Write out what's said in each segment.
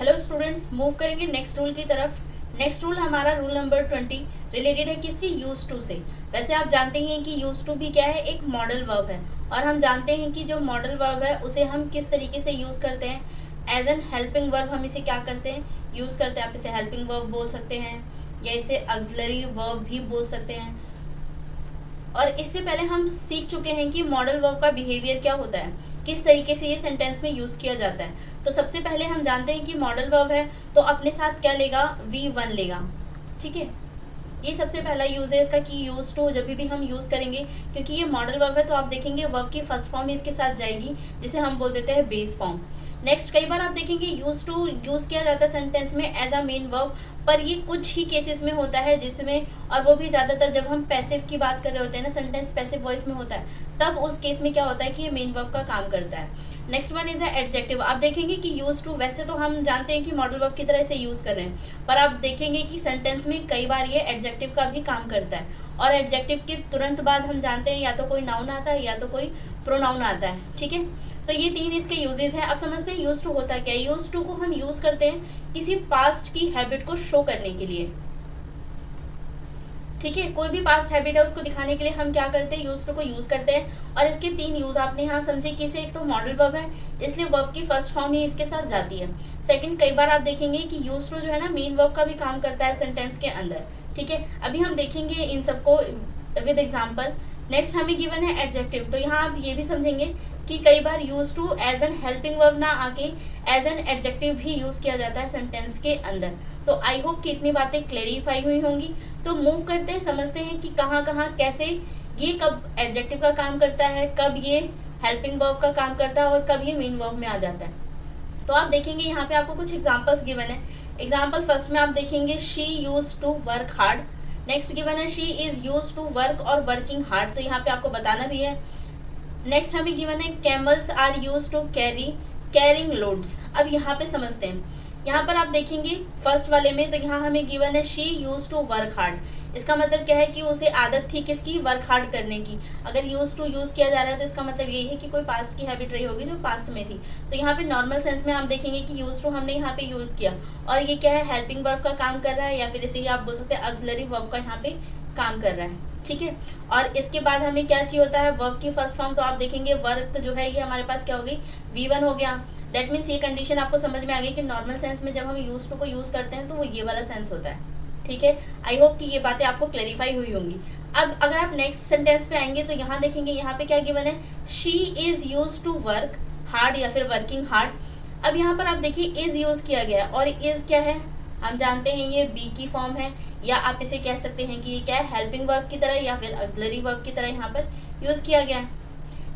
Hello students, move करेंगे next rule की तरफ। नेक्स्ट रूल हमारा रूल नंबर 20 रिलेटेड है किसी यूज टू से। वैसे आप जानते हैं कि यूज टू भी क्या है, एक मॉडल वर्ब है, और हम जानते हैं कि जो मॉडल वर्ब है उसे हम किस तरीके से यूज़ करते हैं। एज एन हेल्पिंग वर्ब हम इसे क्या करते हैं, यूज़ करते हैं। आप इसे हेल्पिंग वर्ब बोल सकते हैं या इसे ऑक्सिलरी वर्ब भी बोल सकते हैं। और इससे पहले हम सीख चुके हैं कि मॉडल वर्ब का बिहेवियर क्या होता है, किस तरीके से ये सेंटेंस में यूज़ किया जाता है। तो सबसे पहले हम जानते हैं कि मॉडल वर्ब है तो अपने साथ क्या लेगा, V1 लेगा। ठीक है, ये सबसे पहला यूज़ है इसका कि यूज़ टू जब भी हम यूज़ करेंगे, क्योंकि ये मॉडल वर्ब है तो आप देखेंगे वर्ब की फर्स्ट फॉर्म इसके साथ जाएगी, जिसे हम बोल देते हैं बेस फॉर्म। नेक्स्ट, कई बार आप देखेंगे यूज़ टू यूज़ किया जाता है सेंटेंस में एज अ मेन वर्ब, पर ये कुछ ही केसेस में होता है जिसमें, और वो भी ज़्यादातर जब हम पैसिव की बात कर रहे होते हैं ना, सेंटेंस पैसिव वॉइस में होता है, तब उस केस में क्या होता है कि ये मेन वर्ब का काम करता है। Next one is adjective. आप देखेंगे कि यूज टू, वैसे तो हम जानते हैं कि मॉडल वर्ब की तरह इसे यूज़ कर रहे हैं, पर आप देखेंगे कि सेंटेंस में कई बार ये एडजेक्टिव का भी काम करता है, और एडजेक्टिव के तुरंत बाद हम जानते हैं या तो कोई नाउन आता है या तो कोई प्रोनाउन आता है। ठीक है, तो ये तीन इसके यूजेस हैं। अब समझते हैं यूज टू होता क्या है। यूज टू को हम यूज़ करते हैं किसी पास्ट की हैबिट को शो करने के लिए। ठीक है, कोई भी पास्ट हैबिट है उसको दिखाने के लिए हम क्या करते हैं, यूज टू को यूज़ करते हैं। और इसके तीन यूज़ आपने यहाँ समझे कि इसे एक तो मॉडल वर्ब है, इसलिए वर्ब की फर्स्ट फॉर्म ही इसके साथ जाती है। सेकंड, कई बार आप देखेंगे कि यूज टू जो है ना, मेन वर्ब का भी काम करता है सेंटेंस के अंदर। ठीक है, अभी हम देखेंगे इन सबको विद एग्जाम्पल। नेक्स्ट हमें गिवन है एडजेक्टिव, तो यहाँ आप ये भी समझेंगे कि कई बार used to as an helping verb ना आके एज एन एडजेक्टिव भी यूज़ किया जाता है सेंटेंस के अंदर। तो आई होप कि इतनी बातें क्लेरिफाई हुई होंगी। तो मूव करते हैं, समझते हैं कि कहाँ कहाँ कैसे ये कब एडजेक्टिव का काम करता है, कब ये हेल्पिंग वर्ब का काम करता है, और कब ये मेन वर्ब में आ जाता है। तो आप देखेंगे यहाँ पे आपको कुछ एग्जांपल्स गिवन है। एग्जांपल फर्स्ट में आप देखेंगे she use to work hard. Next given है she is use to work और वर्किंग हार्ड, तो यहाँ पे आपको बताना भी है। नेक्स्ट हमें गिवन है camels are use to carrying loads. अब यहाँ पे समझते हैं, यहाँ पर आप देखेंगे फर्स्ट वाले में, तो यहाँ हमें गिवन है she use to work hard. इसका मतलब क्या है कि उसे आदत थी किसकी, वर्क हार्ड करने की। अगर यूज टू यूज़ किया जा रहा है तो इसका मतलब यही है कि कोई पास्ट की हैबिट रही होगी जो पास्ट में थी। तो यहाँ पे नॉर्मल सेंस में हम देखेंगे कि यूज टू हमने यहाँ पे यूज़ किया, और ये क्या है, हेल्पिंग वर्ब का काम कर रहा है, या फिर इसे ही आप बोल सकते हैं ऑक्सिलरी वर्ब का यहाँ पे काम कर रहा है। ठीक है, और इसके बाद हमें क्या चाहिए होता है, वर्ब की फर्स्ट फॉर्म। तो आप देखेंगे वर्क जो है ये हमारे पास क्या हो गई, V1 हो गया। दैट मीन्स ये कंडीशन आपको समझ में आ गई कि नॉर्मल सेंस में जब हम यूज टू को यूज़ करते हैं तो वो ये वाला सेंस होता है। ठीक है, आई होप कि ये बातें आपको क्लैरिफाई हुई होंगी। अब अगर आप नेक्स्ट सेंटेंस पे आएंगे तो यहाँ देखेंगे यहाँ पे क्या गिवन है, she is use to work hard या फिर वर्किंग हार्ड। अब यहाँ पर आप देखिए इज यूज़ किया गया है, और इज क्या है, हम जानते हैं ये बी की फॉर्म है, या आप इसे कह सकते हैं कि ये क्या है, हेल्पिंग वर्ब की तरह या फिर ऑक्सिलरी वर्ब की तरह यहाँ पर यूज़ किया गया है।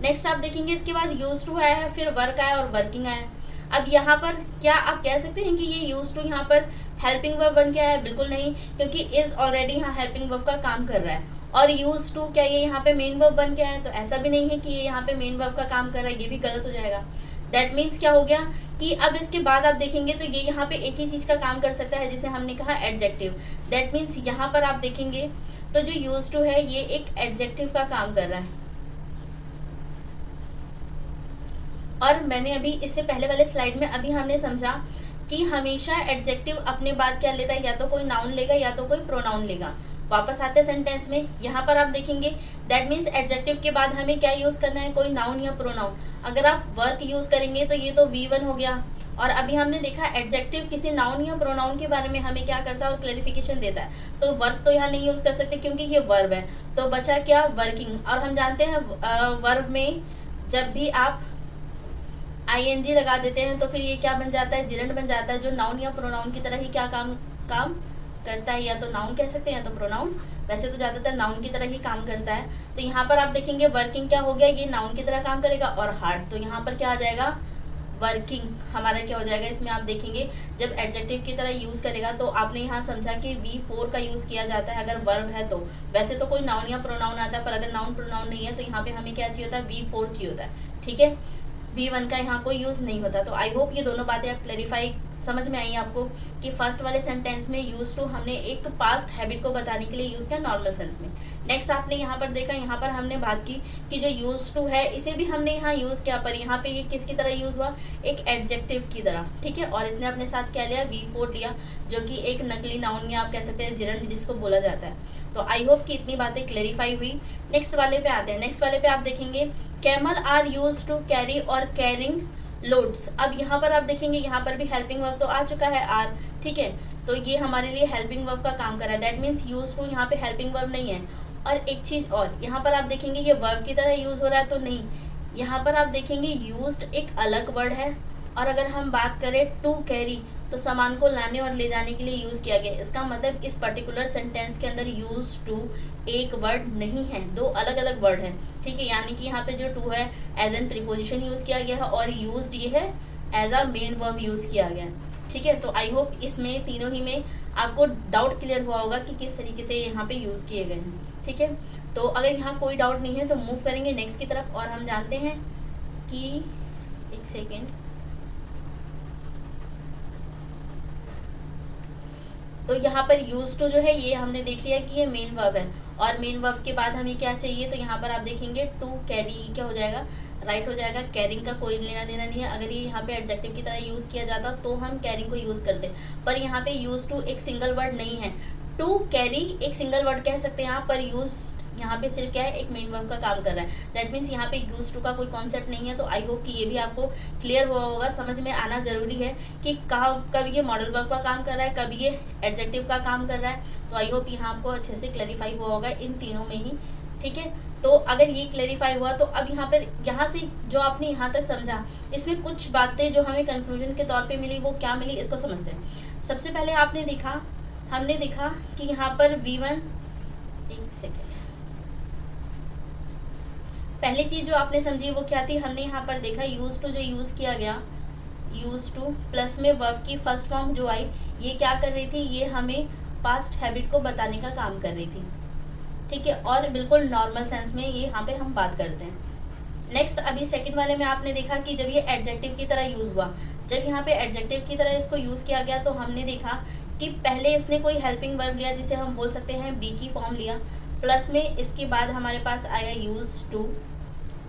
नेक्स्ट आप देखेंगे इसके बाद यूज टू आया है, फिर वर्क आया और वर्किंग आया। अब यहाँ पर क्या आप कह सकते हैं कि ये यूज टू यहाँ पर हेल्पिंग वर्ब बन के आया है? बिल्कुल नहीं, क्योंकि इज ऑलरेडी यहाँ हेल्पिंग वर्ब का काम कर रहा है। और यूज टू क्या ये यहाँ पे मेन वर्ब बन के आया है? तो ऐसा भी नहीं है कि ये यहाँ पे मेन वर्ब का काम कर रहा है, ये भी गलत हो जाएगा। दैट मीन्स क्या हो गया कि अब इसके बाद आप देखेंगे तो ये यहाँ पे एक ही चीज़ का काम कर सकता है, जिसे हमने कहा एडजेक्टिव। दैट मीन्स यहाँ पर आप देखेंगे तो जो यूज टू है ये एक एडजेक्टिव का काम कर रहा है। और मैंने अभी इससे पहले वाले स्लाइड में अभी हमने समझा कि हमेशा एडजेक्टिव अपने बाद क्या लेता है, या तो कोई नाउन लेगा या तो कोई प्रोनाउन लेगा। वापस आते हैं सेंटेंस में, यहाँ पर आप देखेंगे दैट मीन्स एडजेक्टिव के बाद हमें क्या यूज़ करना है, कोई नाउन या प्रोनाउन। अगर आप वर्क यूज़ करेंगे तो ये तो V1 हो गया, और अभी हमने देखा एडजेक्टिव किसी नाउन या प्रोनाउन के बारे में हमें क्या करता है और क्लैरिफिकेशन देता है। तो वर्क तो यहाँ नहीं यूज़ कर सकते क्योंकि ये वर्ब है, तो बचा क्या, वर्किंग। और हम जानते हैं वर्ब में जब भी आप ING लगा देते हैं तो फिर ये क्या बन जाता है, जिरंड बन जाता है, जो नाउन या प्रोनाउन की तरह ही क्या काम करता है, या तो नाउन कह सकते हैं या तो प्रोनाउन। वैसे तो ज़्यादातर नाउन की तरह ही काम करता है। तो यहाँ पर आप देखेंगे वर्किंग क्या हो गया, ये नाउन की तरह काम करेगा, और हार्ड तो यहाँ पर क्या आ जाएगा, वर्किंग हमारा क्या हो जाएगा। इसमें आप देखेंगे जब एडजेक्टिव की तरह यूज़ करेगा तो आपने यहाँ समझा कि V4 का यूज़ किया जाता है अगर वर्ब है तो। वैसे तो कोई नाउन या प्रोनाउन आता है, पर अगर नाउन प्रोनाउन नहीं है तो यहाँ पे हमें क्या चाहिए होता है, V4 चाहिए होता है। ठीक है, V1 का यहाँ कोई यूज़ नहीं होता। तो आई होप ये दोनों बातें आप क्लैरिफाई समझ में आई आपको कि फर्स्ट वाले सेंटेंस में यूज टू हमने एक पास्ट हैबिट को बताने के लिए यूज़ किया नॉर्मल सेंस में। नेक्स्ट आपने यहाँ पर देखा, यहाँ पर हमने बात की कि जो यूज टू है इसे भी हमने यहाँ यूज़ किया, पर यहाँ पे ये किसकी तरह यूज़ हुआ, एक एडजेक्टिव की तरह, ठीक है। और इसने अपने साथ क्या लिया, V4 लिया, जो कि एक नकली नाउन या आप कह सकते हैं जिरंड जिसको बोला जाता है। तो आई होप कि इतनी बातें क्लेरिफाई हुई। नेक्स्ट वाले पे आते हैं। नेक्स्ट वाले पे आप देखेंगे camel are use to carry और कैरिंग लोड्स। अब यहाँ पर आप देखेंगे, यहाँ पर भी हेल्पिंग वर्ब तो आ चुका है आर, ठीक है। तो ये हमारे लिए हेल्पिंग वर्ब का काम कर रहा है, दैट मीन्स यूज टू यहाँ पे हेल्पिंग वर्ब नहीं है। और एक चीज़ और, यहाँ पर आप देखेंगे ये वर्ब की तरह यूज़ हो रहा है तो नहीं, यहाँ पर आप देखेंगे यूज्ड एक अलग वर्ड है। और अगर हम बात करें टू कैरी तो सामान को लाने और ले जाने के लिए यूज़ किया गया। इसका मतलब इस पर्टिकुलर सेंटेंस के अंदर यूज टू एक वर्ड नहीं है, दो अलग अलग वर्ड हैं, ठीक है। यानी कि यहाँ पे जो टू है एज एन प्रीपोजिशन यूज़ किया गया है और यूज्ड ये है as a main verb use किया गया है, ठीक है। तो आई होप इसमें तीनों ही में आपको डाउट क्लियर हुआ होगा कि किस तरीके से यहाँ पे यूज़ किए गए हैं, ठीक है। तो अगर यहाँ कोई डाउट नहीं है तो मूव करेंगे नेक्स्ट की तरफ। और हम जानते हैं कि एक सेकेंड, तो यहाँ पर यूज टू जो है ये हमने देख लिया कि ये मेन वर्ब है। और मेन वर्ब के बाद हमें क्या चाहिए, तो यहाँ पर आप देखेंगे टू कैरी क्या हो जाएगा, राइट हो जाएगा। कैरिंग का कोई लेना देना नहीं है। अगर ये यहाँ पे एडजेक्टिव की तरह यूज़ किया जाता तो हम कैरिंग को यूज़ करते, पर यहाँ पे यूज टू एक सिंगल वर्ड नहीं है। टू कैरी एक सिंगल वर्ड कह सकते हैं यहाँ पर, यूज यहाँ पे सिर्फ क्या है, एक मेन वर्ब का काम कर रहा है। दैट मीन्स यहाँ पे यूज टू का कोई कॉन्सेप्ट नहीं है। तो आई होप कि ये भी आपको क्लियर हुआ होगा, समझ में आना जरूरी है कि कहाँ कब ये मॉडल वर्ब का काम कर रहा है, कब ये एडजेक्टिव का काम कर रहा है। तो आई होप यहाँ आपको अच्छे से क्लैरिफाई हुआ होगा इन तीनों में ही, ठीक है। तो अगर ये क्लैरिफाई हुआ तो अब यहाँ पर यहाँ से जो आपने यहाँ तक समझा, इसमें कुछ बातें जो हमें कंक्लूजन के तौर पे मिली वो क्या मिली इसको समझते हैं। सबसे पहले हमने देखा कि यहाँ पर V1, एक सेकेंड, पहली चीज़ जो आपने समझी वो क्या थी, हमने यहाँ पर देखा यूज टू जो यूज़ किया गया, यूज टू प्लस में वर्ब की फर्स्ट फॉर्म जो आई, ये क्या कर रही थी, ये हमें पास्ट हैबिट को बताने का काम कर रही थी, ठीक है। और बिल्कुल नॉर्मल सेंस में ये यहाँ पे हम बात करते हैं। नेक्स्ट अभी सेकंड वाले में आपने देखा कि जब ये एडजेक्टिव की तरह यूज़ हुआ, जब यहाँ पे एडजेक्टिव की तरह इसको यूज़ किया गया तो हमने देखा कि पहले इसने कोई हेल्पिंग वर्ब लिया जिसे हम बोल सकते हैं बी की फॉर्म लिया, प्लस में इसके बाद हमारे पास आया यूज टू।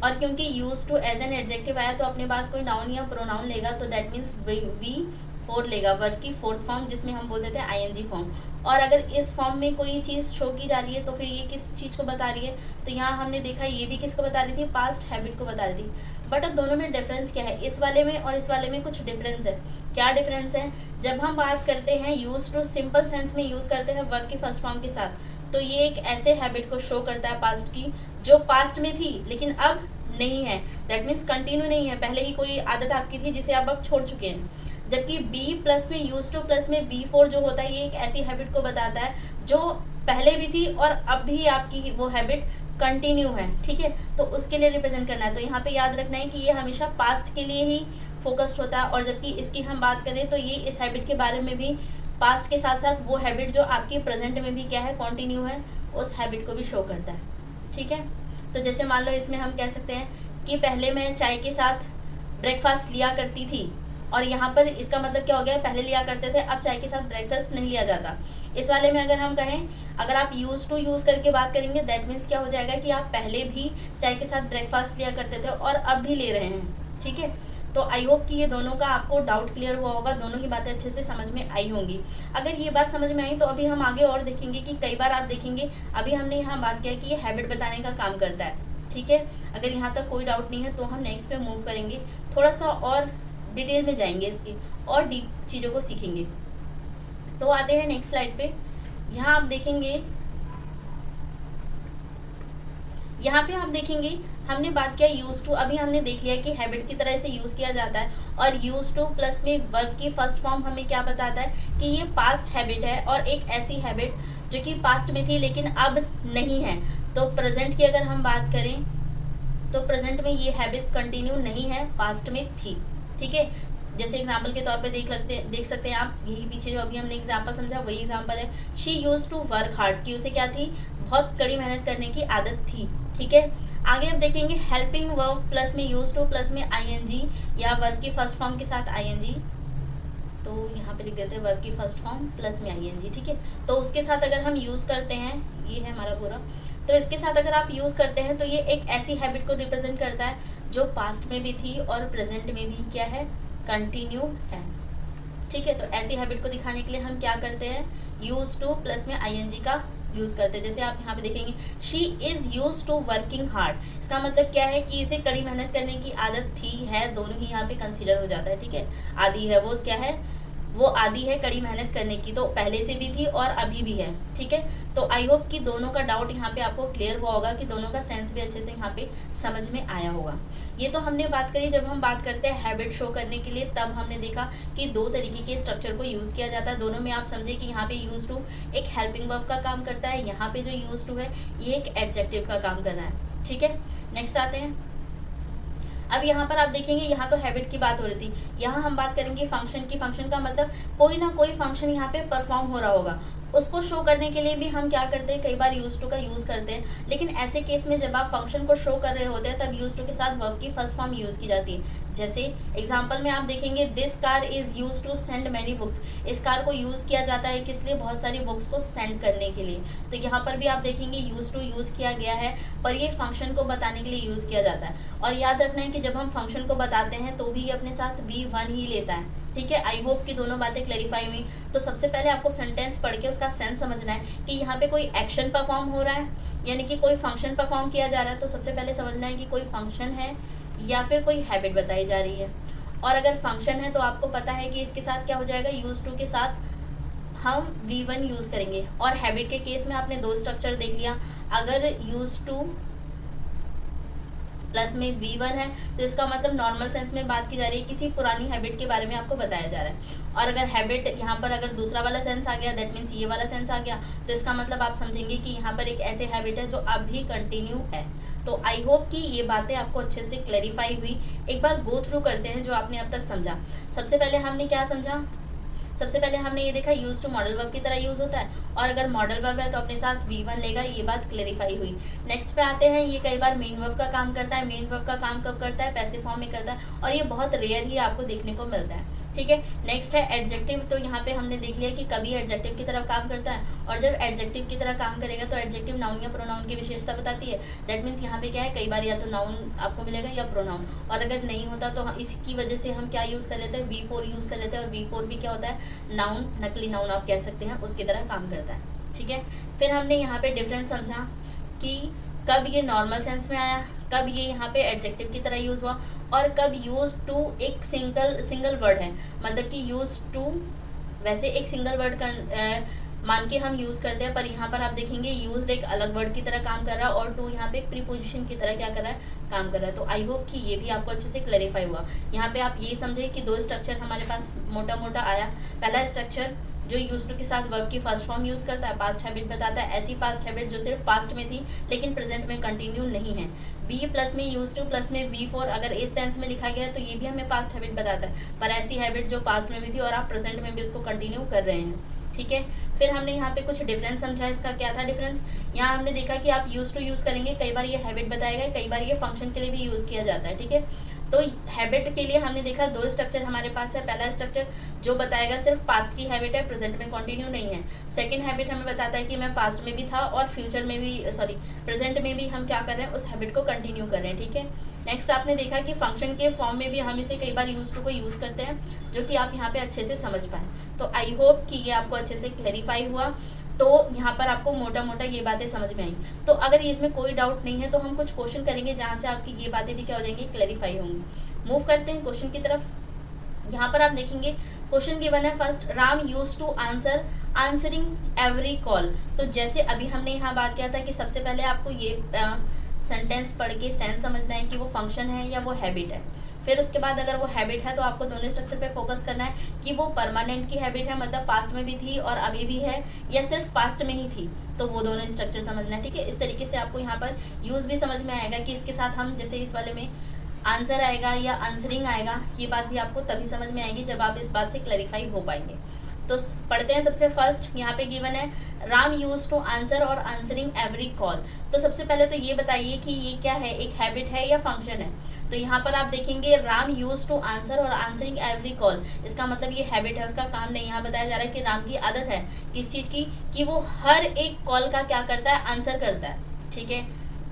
और क्योंकि use to as an adjective आया तो अपने बाद कोई नाउन या प्रोनाउन लेगा, तो दैट मीन्स V4 लेगा, वर्ब की फोर्थ फॉर्म जिसमें हम बोल देते हैं ING फॉर्म। और अगर इस फॉर्म में कोई चीज़ शो की जा रही है तो फिर ये किस चीज़ को बता रही है, तो यहाँ हमने देखा ये भी किसको बता रही थी, पास्ट हैबिट को बता रही थी। बट अब दोनों में डिफरेंस क्या है, इस वाले में और इस वाले में कुछ डिफरेंस है। क्या डिफरेंस है, जब हम बात करते हैं यूज टू सिंपल सेंस में यूज़ करते हैं वर्ब की फर्स्ट फॉर्म के साथ, तो ये एक ऐसे हैबिट को शो करता है पास्ट की जो पास्ट में थी लेकिन अब नहीं है, दैट मीन्स कंटिन्यू नहीं है, पहले ही कोई आदत आपकी थी जिसे आप अब छोड़ चुके हैं। जबकि बी प्लस में यूज टू प्लस में V4 जो होता है ये एक ऐसी हैबिट को बताता है जो पहले भी थी और अब भी आपकी वो हैबिट कंटिन्यू है, ठीक है। तो उसके लिए रिप्रेजेंट करना है। तो यहाँ पे याद रखना है कि ये हमेशा पास्ट के लिए ही फोकस्ड होता है, और जबकि इसकी हम बात करें तो ये इस हैबिट के बारे में भी पास्ट के साथ साथ वो हैबिट जो आपकी प्रेजेंट में भी क्या है, कंटिन्यू है, उस हैबिट को भी शो करता है, ठीक है। तो जैसे मान लो इसमें हम कह सकते हैं कि पहले मैं चाय के साथ ब्रेकफास्ट लिया करती थी, और यहाँ पर इसका मतलब क्या हो गया, पहले लिया करते थे अब चाय के साथ ब्रेकफास्ट नहीं लिया जाता। इस वाले में अगर हम कहें, अगर आप यूज टू यूज़ करके बात करेंगे दैट मीन्स क्या हो जाएगा कि आप पहले भी चाय के साथ ब्रेकफास्ट लिया करते थे और अब भी ले रहे हैं, ठीक है। तो आई होप कि ये दोनों का आपको डाउट क्लियर हुआ होगा, दोनों की बातें अच्छे से समझ में आई होंगी। अगर ये बात समझ में आई तो अभी हम आगे और देखेंगे कि कई बार आप देखेंगे, अभी हमने यहाँ बात किया कि ये हैबिट बताने का काम करता है, ठीक है। अगर यहाँ तक कोई डाउट नहीं है तो हम नेक्स्ट पे मूव करेंगे, थोड़ा सा और डिटेल में जाएंगे इसकी और डीप चीज़ों को सीखेंगे। तो आते हैं नेक्स्ट स्लाइड पे। यहाँ आप देखेंगे, यहाँ पे आप देखेंगे हमने बात किया यूज टू, अभी हमने देख लिया कि हैबिट की तरह से यूज़ किया जाता है, और यूज टू प्लस में वर्ब की फर्स्ट फॉर्म हमें क्या बताता है कि ये पास्ट हैबिट है और एक ऐसी हैबिट जो कि पास्ट में थी लेकिन अब नहीं है। तो प्रेजेंट की अगर हम बात करें तो प्रेजेंट में ये हैबिट कंटिन्यू नहीं है, पास्ट में थी, ठीक है। जैसे एग्जाम्पल के तौर पे देख सकते हैं आप, यही पीछे जो अभी हमने एग्जाम्पल समझा वही एग्जाम्पल है। She use to work hard, की उसे क्या थी, बहुत कड़ी मेहनत करने की आदत थी, ठीक है। आगे अब देखेंगे हेल्पिंग वर्ब प्लस में यूज टू प्लस में ING या वर्ब की फर्स्ट फॉर्म के साथ ING, तो यहाँ पे लिख देते हैं वर्ब की फर्स्ट फॉर्म प्लस में आईएनजी, ठीक है। तो उसके साथ अगर हम यूज़ करते हैं, ये है हमारा पूरा, तो इसके साथ अगर आप यूज़ करते हैं तो ये एक ऐसी हैबिट को रिप्रेजेंट करता है जो पास्ट में भी थी और प्रेजेंट में भी क्या है, कंटिन्यू है, ठीक है। तो ऐसी हैबिट को दिखाने के लिए हम क्या करते हैं, यूज टू प्लस में आईएनजी का यूज़ करते हैं। जैसे आप यहाँ पे देखेंगे she is use to working hard, इसका मतलब क्या है कि इसे कड़ी मेहनत करने की आदत थी, है, दोनों ही यहाँ पे कंसीडर हो जाता है, ठीक है। आदि है, वो क्या है, वो आदि है कड़ी मेहनत करने की, तो पहले से भी थी और अभी भी है, ठीक है। तो आई होप कि दोनों का डाउट यहाँ पे आपको क्लियर हुआ होगा, कि दोनों का सेंस भी अच्छे से यहाँ पे समझ में आया होगा। ये तो हमने बात करी जब हम बात करते हैं हैबिट शो करने के लिए, तब हमने देखा कि दो तरीके के स्ट्रक्चर को यूज़ किया जाता है। दोनों में आप समझे कि यहाँ पे यूज टू एक हेल्पिंग वर्ब का काम करता है, यहाँ पे जो यूज टू है ये एक एडजेक्टिव का काम कर रहा है, ठीक है। नेक्स्ट आते हैं। अब यहाँ पर आप देखेंगे, यहाँ तो हैबिट की बात हो रही थी, यहाँ हम बात करेंगे फंक्शन की। फंक्शन का मतलब कोई ना कोई फंक्शन यहाँ पे परफॉर्म हो रहा होगा, उसको शो करने के लिए भी हम क्या करते हैं, कई बार यूज टू का यूज़ करते हैं। लेकिन ऐसे केस में जब आप फंक्शन को शो कर रहे होते हैं तब यूज टू के साथ वर्ब की फर्स्ट फॉर्म यूज़ की जाती है। जैसे एग्जाम्पल में आप देखेंगे, this car is use to send many books, इस कार को यूज़ किया जाता है किस लिए, बहुत सारी बुक्स को सेंड करने के लिए। तो यहाँ पर भी आप देखेंगे यूज टू यूज़ किया गया है, पर ये फंक्शन को बताने के लिए यूज़ किया जाता है। और याद रखना है कि जब हम फंक्शन को बताते हैं तो भी ये अपने साथ V1 ही लेता है, ठीक है। आई होप कि दोनों बातें क्लैरिफाई हुई। तो सबसे पहले आपको सेंटेंस पढ़ के उसका सेंस समझना है कि यहाँ पे कोई एक्शन परफॉर्म हो रहा है, यानी कि कोई फंक्शन परफॉर्म किया जा रहा है। तो सबसे पहले समझना है कि कोई फंक्शन है या फिर कोई हैबिट बताई जा रही है। और अगर फंक्शन है तो आपको पता है कि इसके साथ क्या हो जाएगा, यूज टू के साथ हम V1 यूज़ करेंगे। और हैबिट के केस में आपने दो स्ट्रक्चर देख लिया, अगर यूज टू प्लस में V1 है तो इसका मतलब नॉर्मल सेंस में बात की जा रही है, किसी पुरानी हैबिट के बारे में आपको बताया जा रहा है। और अगर हैबिट यहाँ पर अगर दूसरा वाला सेंस आ गया, दैट मीन्स ये वाला सेंस आ गया, तो इसका मतलब आप समझेंगे कि यहाँ पर एक ऐसे हैबिट है जो अब भी कंटिन्यू है। तो आई होप कि ये बातें आपको अच्छे से क्लैरिफाई हुई। एक बार गो थ्रू करते हैं जो आपने अब तक समझा। सबसे पहले हमने क्या समझा, सबसे पहले हमने ये देखा यूज टू मॉडल वर्ब की तरह यूज होता है, और अगर मॉडल वर्ब है तो अपने साथ V1 लेगा, ये बात क्लैरिफाई हुई। नेक्स्ट पे आते हैं, ये कई बार मेन वर्ब का काम करता है। मेन वर्ब का काम कब करता है, पैसिव फॉर्म में करता है, और ये बहुत रेयर ही आपको देखने को मिलता है, ठीक है। नेक्स्ट है एडजेक्टिव। तो यहाँ पे हमने देख लिया कि कभी एडजेक्टिव की तरह काम करता है, और जब एडजेक्टिव की तरह काम करेगा तो एडजेक्टिव नाउन या प्रोनाउन की विशेषता बताती है। दैट मीन्स यहाँ पे क्या है, कई बार या तो नाउन आपको मिलेगा या प्रोनाउन, और अगर नहीं होता तो इसकी वजह से हम क्या यूज़ कर लेते हैं, V4 यूज़ कर लेते हैं। और V4 भी क्या होता है, नाउन, नकली नाउन आप कह सकते हैं, उसकी तरह काम करता है, ठीक है। फिर हमने यहाँ पे डिफरेंस समझा कि कब ये नॉर्मल सेंस में आया, कब ये यहाँ पे एडजेक्टिव की तरह यूज़ हुआ, और कब यूज टू एक सिंगल वर्ड है, मतलब कि यूज टू वैसे एक सिंगल वर्ड मान के हम यूज़ करते हैं, पर यहाँ पर आप देखेंगे यूज्ड एक अलग वर्ड की तरह काम कर रहा है, और टू यहाँ पे प्रीपोजिशन की तरह क्या कर रहा है, काम कर रहा है। तो आई होप कि ये भी आपको अच्छे से क्लैरिफाई हुआ। यहाँ पे आप ये समझे कि दो स्ट्रक्चर हमारे पास मोटा मोटा आया। पहला स्ट्रक्चर जो यूज टू के साथ वर्ब की फर्स्ट फॉर्म यूज़ करता है, पास्ट हैबिट बताता है, ऐसी पास्ट हैबिट जो सिर्फ पास्ट में थी लेकिन प्रेजेंट में कंटिन्यू नहीं है। बी प्लस में यूज टू प्लस में V4 अगर इस सेंस में लिखा गया है तो ये भी हमें पास्ट हैबिट बताता है, पर ऐसी हैबिट जो पास्ट में भी थी और आप प्रेजेंट में भी उसको कंटिन्यू कर रहे हैं, ठीक है। फिर हमने यहाँ पे कुछ डिफरेंस समझा। इसका क्या था डिफरेंस, यहाँ हमने देखा कि आप यूज टू यूज़ करेंगे, कई बार ये हैबिट बताएगा, कई बार ये फंक्शन के लिए भी यूज़ किया जाता है, ठीक है। तो हैबिट के लिए हमने देखा दो स्ट्रक्चर हमारे पास है। पहला स्ट्रक्चर जो बताएगा सिर्फ पास्ट की हैबिट है, प्रेजेंट में कंटिन्यू नहीं है। सेकंड हैबिट हमें बताता है कि मैं पास्ट में भी था और फ्यूचर में भी प्रेजेंट में भी हम क्या कर रहे हैं, उस हैबिट को कंटिन्यू कर रहे हैं, ठीक है। नेक्स्ट आपने देखा कि फंक्शन के फॉर्म में भी हम इसे कई बार यूज टू को यूज़ करते हैं, जो कि आप यहाँ पे अच्छे से समझ पाए। तो आई होप कि ये आपको अच्छे से क्लैरिफाई हुआ। तो यहाँ पर आपको मोटा मोटा ये बातें समझ में आई। तो अगर इसमें कोई डाउट नहीं है तो हम कुछ क्वेश्चन करेंगे जहाँ से आपकी ये बातें भी क्या हो जाएंगी, क्लैरिफाई होंगी। मूव करते हैं क्वेश्चन की तरफ। यहाँ पर आप देखेंगे क्वेश्चन गिवन है first, Ram use to answering every call. तो जैसे अभी हमने यहाँ बात किया था कि सबसे पहले आपको ये सेंटेंस पढ़ के सेंस समझना है कि वो फंक्शन है या वो हैबिट है। फिर उसके बाद अगर वो हैबिट है तो आपको दोनों स्ट्रक्चर पे फोकस करना है कि वो परमानेंट की हैबिट है, मतलब पास्ट में भी थी और अभी भी है, या सिर्फ पास्ट में ही थी, तो वो दोनों स्ट्रक्चर समझना है, ठीक है। इस तरीके से आपको यहाँ पर यूज़ भी समझ में आएगा कि इसके साथ हम जैसे इस वाले में आंसर आएगा या आंसरिंग आएगा, ये बात भी आपको तभी समझ में आएगी जब आप इस बात से क्लैरिफाई हो पाएंगे। तो पढ़ते हैं सबसे फर्स्ट, यहाँ पे गिवन है राम यूज टू आंसर और आंसरिंग एवरी कॉल। तो सबसे पहले तो ये बताइए कि ये क्या है, एक हैबिट है या फंक्शन है। तो यहाँ पर आप देखेंगे राम यूज टू आंसर और आंसरिंग एवरी कॉल, इसका मतलब ये हैबिट है, उसका काम नहीं। यहाँ बताया जा रहा है कि राम की आदत है किस चीज़ की, कि वो हर एक कॉल का क्या करता है, आंसर करता है। ठीक है,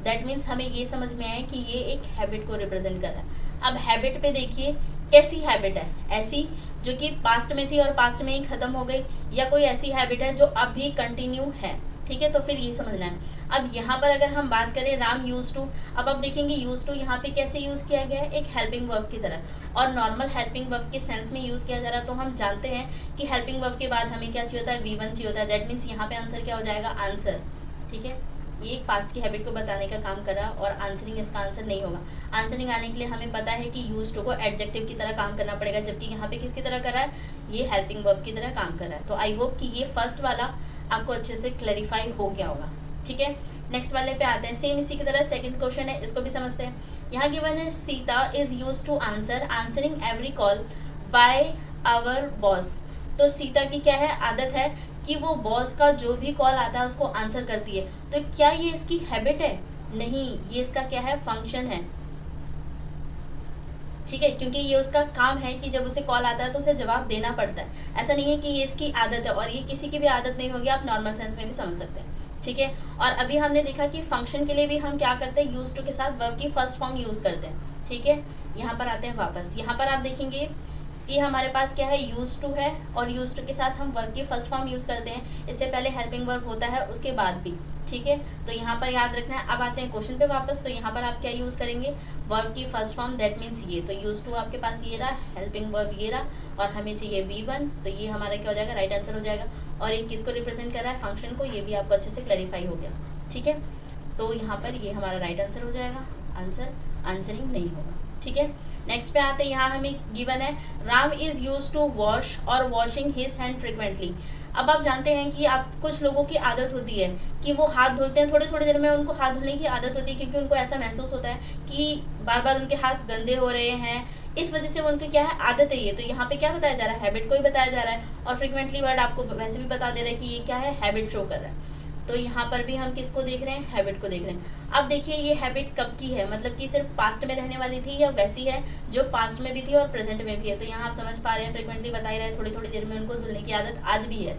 दैट मीन्स हमें ये समझ में आया कि ये एक हैबिट को रिप्रेजेंट कर रहा है। अब हैबिट पे देखिए कैसी हैबिट है, ऐसी जो कि पास्ट में थी और पास्ट में ही खत्म हो गई, या कोई ऐसी हैबिट है जो अब भी कंटिन्यू है। ठीक है, तो फिर ये समझना है। अब यहाँ पर अगर हम बात करें राम यूज टू, अब आप देखेंगे यूज टू यहाँ पे कैसे यूज़ किया गया है, एक हेल्पिंग वर्ब की तरह, और नॉर्मल हेल्पिंग वर्ब के सेंस में यूज़ किया जा रहा है। तो हम जानते हैं कि हेल्पिंग वर्ब के बाद हमें क्या चाहिए होता है, V1 चाहिए होता है। दैट मीन्स यहाँ पे आंसर क्या हो जाएगा, आंसर। ठीक है, ये एक पास्ट की हैबिट को बताने का काम करा, और आंसरिंग इसका आंसर नहीं होगा। आंसरिंग आने के लिए हमें पता है कि यूज टू को एडजेक्टिव की तरह काम करना पड़ेगा, जबकि यहाँ पे किसकी तरह कर रहा है, ये हेल्पिंग वर्ब की तरह काम कर रहा है। तो आई होप कि ये फर्स्ट वाला आपको अच्छे से क्लैरिफाई हो गया होगा। ठीक है, नेक्स्ट वाले पे आते हैं। सेम इसी की तरह सेकंड क्वेश्चन है, इसको भी समझते हैं। यहाँ गिवन है Sita is use to answer answering every call by our boss. तो सीता की क्या है, आदत है कि वो बॉस का जो भी कॉल आता है उसको आंसर करती है। तो क्या ये इसकी हैबिट है, नहीं, ये इसका क्या है, फंक्शन है। ठीक है, क्योंकि ये उसका काम है कि जब उसे कॉल आता है तो उसे जवाब देना पड़ता है। ऐसा नहीं है कि ये इसकी आदत है, और ये किसी की भी आदत नहीं होगी, आप नॉर्मल सेंस में भी समझ सकते हैं। ठीक है, और अभी हमने देखा कि फंक्शन के लिए भी हम क्या करते हैं, यूज टू के साथ वर्ब की फर्स्ट फॉर्म यूज करते हैं। ठीक है, यहाँ पर आते हैं वापस। यहाँ पर आप देखेंगे कि हमारे पास क्या है, यूज टू है, और यूज टू के साथ हम वर्ब की फर्स्ट फॉर्म यूज करते हैं। इससे पहले हेल्पिंग वर्ब होता है, उसके बाद भी। ठीक है, तो यहाँ पर याद रखना है। अब आते हैं क्वेश्चन पे वापस। तो यहाँ पर आप क्या यूज करेंगे, वर्ब की फर्स्ट फॉर्म, दैट मीन्स ये। तो यूज टू आपके पास ये रहा, हेल्पिंग वर्ब ये रहा, और हमें चाहिए V1, तो ये हमारा क्या हो जाएगा, राइट आंसर हो जाएगा। और ये किसको रिप्रेजेंट कर रहा है, फंक्शन को, ये भी आपको अच्छे से क्लैरिफाई हो गया। ठीक है, तो यहाँ पर ये हमारा राइट आंसर हो जाएगा, आंसर आंसरिंग नहीं होगा। ठीक है, नेक्स्ट पे आते हैं। यहाँ हमें गिवन है Ram is use to wash और वॉशिंग हिज हैंड फ्रिक्वेंटली। अब आप जानते हैं कि आप कुछ लोगों की आदत होती है कि वो हाथ धुलते हैं, थोड़ी थोड़ी देर में उनको हाथ धुलने की आदत होती है, क्योंकि उनको ऐसा महसूस होता है कि बार बार उनके हाथ गंदे हो रहे हैं, इस वजह से वो उनकी क्या है, आदत है ये। तो यहाँ पे क्या बताया जा रहा है, हैबिट को ही बताया जा रहा है, और फ्रिक्वेंटली वर्ड आपको वैसे भी बता दे रहा है कि ये क्या है, हैबिट शो कर रहा है। तो यहाँ पर भी हम किसको देख रहे हैं, हैबिट को देख रहे हैं। अब देखिए ये हैबिट कब की है, मतलब कि सिर्फ पास्ट में रहने वाली थी, या वैसी है जो पास्ट में भी थी और प्रेजेंट में भी है। तो यहाँ आप समझ पा रहे हैं, फ्रिक्वेंटली बता ही रहे हैं, थोड़ी थोड़ी देर में उनको धुलने की आदत आज भी है।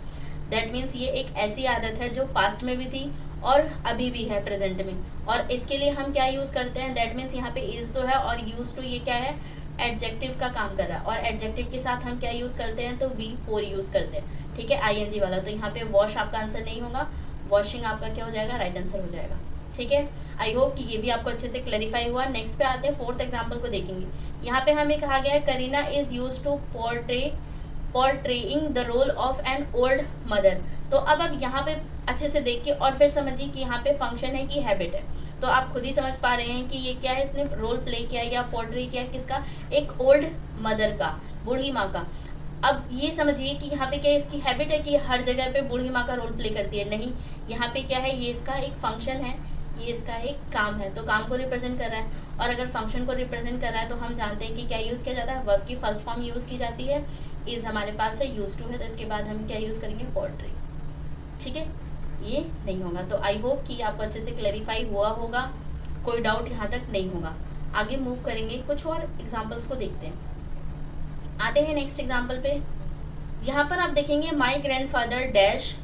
दैट मीन्स ये एक ऐसी आदत है जो पास्ट में भी थी और अभी भी है प्रेजेंट में। और इसके लिए हम क्या यूज़ करते हैं, दैट मीन्स यहाँ पे इज तो है, और यूज टू ये क्या है, एडजेक्टिव का काम कर रहा है, और एडजेक्टिव के साथ हम क्या यूज़ करते हैं, तो V4 यूज़ करते हैं। ठीक है, ING वाला। तो यहाँ पे वॉश आपका आंसर नहीं होगा, वॉशिंग आपका क्या हो जाएगा, राइट आंसर हो जाएगा। ठीक है, आई होप कि ये भी आपको अच्छे से क्लैरिफाई हुआ। नेक्स्ट पे आते हैं, फोर्थ एग्जांपल को देखेंगे। यहाँ पे हमें कहा गया है Kareena is use to portraying the role of an old mother. तो अब यहाँ पे अच्छे से देख के और फिर समझिए कि यहाँ पे फंक्शन है कि हैबिट है। तो आप खुद ही समझ पा रहे हैं कि ये क्या है, इसने रोल प्ले किया या पोर्ट्रे किया, किसका, एक ओल्ड मदर का, बूढ़ी माँ का। अब ये समझिए कि यहाँ पे क्या इसकी हैबिट है कि हर जगह पे बूढ़ी माँ का रोल प्ले करती है, नहीं, यहाँ पे क्या है, ये इसका एक फंक्शन है, ये इसका एक काम है। तो काम को रिप्रेजेंट कर रहा है, और अगर फंक्शन को रिप्रेजेंट कर रहा है तो हम जानते हैं कि क्या यूज़ किया जाता है, वर्ब की फर्स्ट फॉर्म यूज़ की जाती है। इज हमारे पास है, यूज टू है, तो इसके बाद हम क्या यूज़ करेंगे, पोर्ट्रे। ठीक है, ये नहीं होगा। तो आई होप कि आपको अच्छे से क्लैरिफाई हुआ होगा, कोई डाउट यहाँ तक नहीं होगा। आगे मूव करेंगे, कुछ और एग्जाम्पल्स को देखते हैं। आते हैं नेक्स्ट एग्जाम्पल पे। यहाँ पर आप देखेंगे माई grandfather dash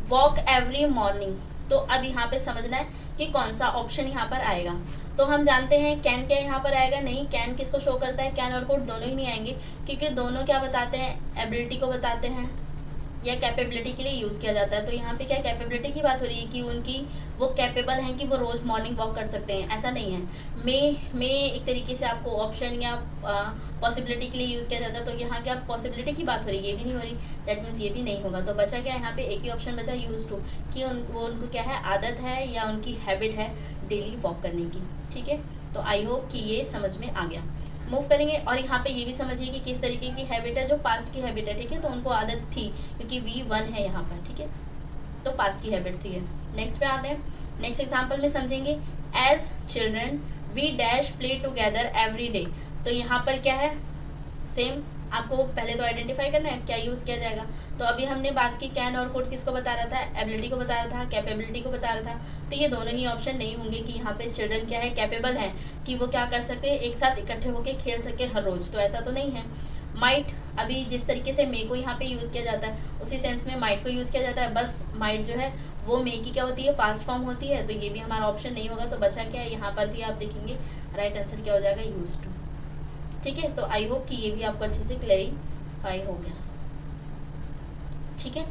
walk every morning. तो अब यहाँ पे समझना है कि कौन सा ऑप्शन यहाँ पर आएगा। तो हम जानते हैं कैन क्या यहाँ पर आएगा, नहीं, कैन किसको शो करता है, कैन और कुड दोनों ही नहीं आएंगे, क्योंकि दोनों क्या बताते हैं, एबिलिटी को बताते हैं या कैपेबिलिटी के लिए यूज़ किया जाता है। तो यहाँ पे क्या कैपेबिलिटी की बात हो रही है कि उनकी वो कैपेबल हैं कि वो रोज़ मॉर्निंग वॉक कर सकते हैं, ऐसा नहीं है। मे एक तरीके से आपको ऑप्शन या पॉसिबिलिटी के लिए यूज़ किया जाता है। तो यहाँ क्या पॉसिबिलिटी की बात हो रही है, ये भी नहीं हो रही, दैट मीन्स ये भी नहीं होगा। तो बचा क्या, यहाँ पे एक ही ऑप्शन बचा, यूज टू, कि उनको क्या है, आदत है या उनकी हैबिट है डेली वॉक करने की। ठीक है, तो आई होप कि ये समझ में आ गया। मूव करेंगे, और यहाँ पे ये भी समझिए कि किस तरीके की हैबिट है, जो पास्ट की हैबिट है। ठीक है, तो उनको आदत थी, क्योंकि V1 है यहाँ पर। ठीक है, तो पास्ट की हैबिट थी। नेक्स्ट पे आते हैं, नेक्स्ट एग्जांपल में समझेंगे। As children we dash play together every day. तो यहाँ पर क्या है, सेम आपको पहले तो आइडेंटिफाई करना है क्या यूज़ किया जाएगा। तो अभी हमने बात की कैन और कुड किसको बता रहा था, एबिलिटी को बता रहा था, कैपेबिलिटी को बता रहा था। तो ये दोनों ही ऑप्शन नहीं होंगे कि यहाँ पे चिल्ड्रन क्या है, कैपेबल है कि वो क्या कर सके, एक साथ इकट्ठे होकर खेल सके हर रोज़, तो ऐसा तो नहीं है। माइट, अभी जिस तरीके से मे को यहाँ पे यूज़ किया जाता है उसी सेंस में माइट को यूज़ किया जाता है, बस माइट जो है वो मे की क्या होती है, पास्ट फॉर्म होती है। तो ये भी हमारा ऑप्शन नहीं होगा। तो बचा क्या है, यहाँ पर भी आप देखेंगे राइट आंसर क्या हो जाएगा, यूज टू। ठीक है, तो आई होप कि ये भी आपको अच्छे से क्लैरिफाई हो गया। ठीक है।